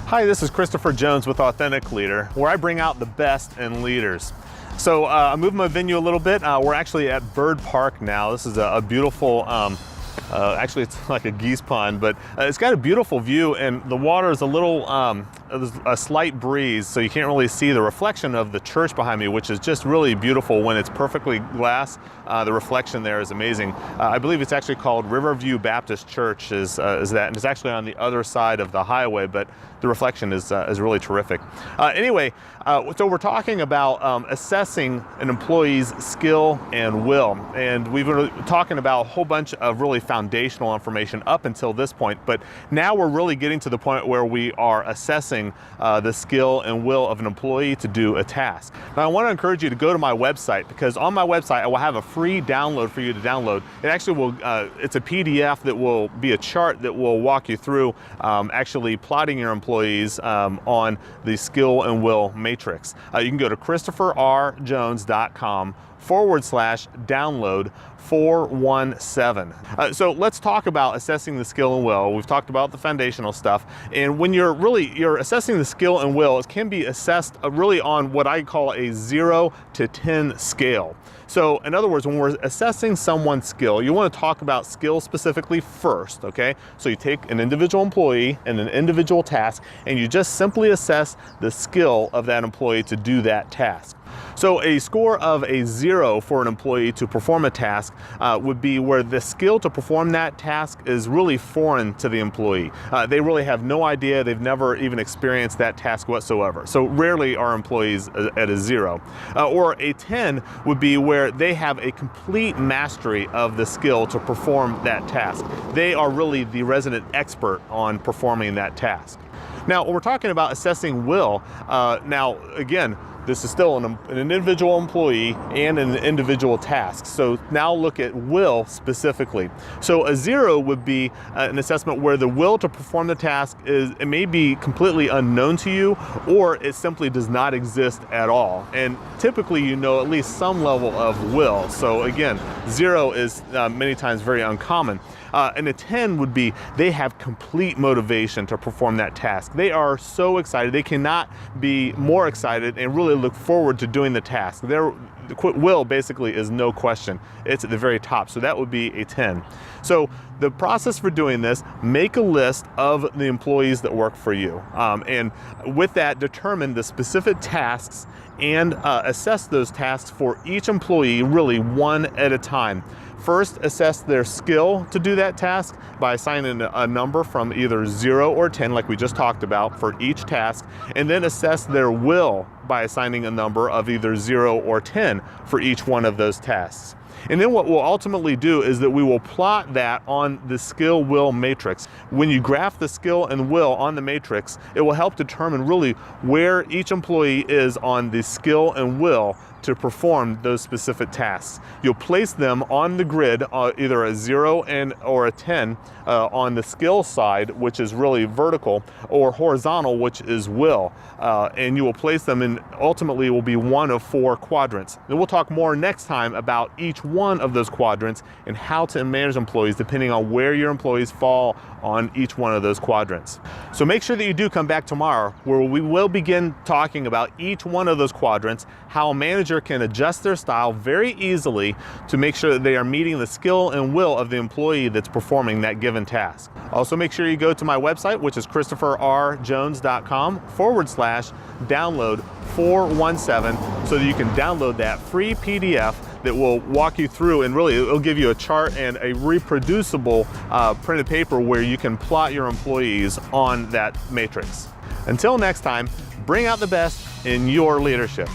Hi, this is Christopher Jones with Authentic Leader, where I bring out the best in leaders. So I'm moving my venue a little bit. We're actually at Bird Park now. This is a beautiful, actually it's like a geese pond, but it's got a beautiful view, and the water is a little, there's a slight breeze, so you can't really see the reflection of the church behind me, which is just really beautiful when it's perfectly glass. The reflection there is amazing. I believe it's actually called Riverview Baptist Church is that, and it's actually on the other side of the highway, but the reflection is really terrific. Anyway, so we're talking about assessing an employee's skill and will, and we've been talking about a whole bunch of really foundational information up until this point, but now we're really getting to the point where we are assessing the skill and will of an employee to do a task. Now I want to encourage you to go to my website, because on my website I will have a free download for you to download. It actually will, it's a PDF that will be a chart that will walk you through actually plotting your employees on the skill and will matrix. You can go to ChristopherRJones.com/download 417. So let's talk about assessing the skill and will. We've talked about the foundational stuff, and when you're assessing the skill and will, it can be assessed really on what I call a 0 to 10 scale. So in other words, when we're assessing someone's skill, you want to talk about skill specifically first, okay? So you take an individual employee and an individual task, and you just simply assess the skill of that employee to do that task. So a score of a 0 for an employee to perform a task would be where the skill to perform that task is really foreign to the employee. They really have no idea, they've never even experienced that task whatsoever. So rarely are employees at a 0. Or a 10 would be where they have a complete mastery of the skill to perform that task. They are really the resident expert on performing that task. Now, when we're talking about assessing will, now again, this is still an individual employee and an individual task. So now look at will specifically. So a 0 would be an assessment where the will to perform the task it may be completely unknown to you, or it simply does not exist at all. And typically you know at least some level of will. So again, 0 is many times very uncommon. And a 10 would be they have complete motivation to perform that task. They are so excited. They cannot be more excited and really look forward to doing the task. Their will basically is no question. It's at the very top. So that would be a 10. So the process for doing this, make a list of the employees that work for you. And with that, determine the specific tasks and assess those tasks for each employee really one at a time. First, assess their skill to do that task by assigning a number from either 0 or 10, like we just talked about, for each task, and then assess their will by assigning a number of either 0 or 10 for each one of those tasks. And then what we'll ultimately do is that we will plot that on the skill will matrix. When you graph the skill and will on the matrix, it will help determine really where each employee is on the skill and will to perform those specific tasks. You'll place them on the grid, either a 0 or a 10 on the skill side, which is really vertical, or horizontal, which is will. And you will place them in, ultimately it will be one of 4 quadrants. And we'll talk more next time about each one of those quadrants and how to manage employees depending on where your employees fall on each one of those quadrants. So make sure that you do come back tomorrow, where we will begin talking about each one of those quadrants, how a manager can adjust their style very easily to make sure that they are meeting the skill and will of the employee that's performing that given task. Also, make sure you go to my website, which is ChristopherRJones.com/download 417, so that you can download that free PDF that will walk you through, and really it'll give you a chart and a reproducible printed paper where you can plot your employees on that matrix. Until next time, bring out the best in your leadership.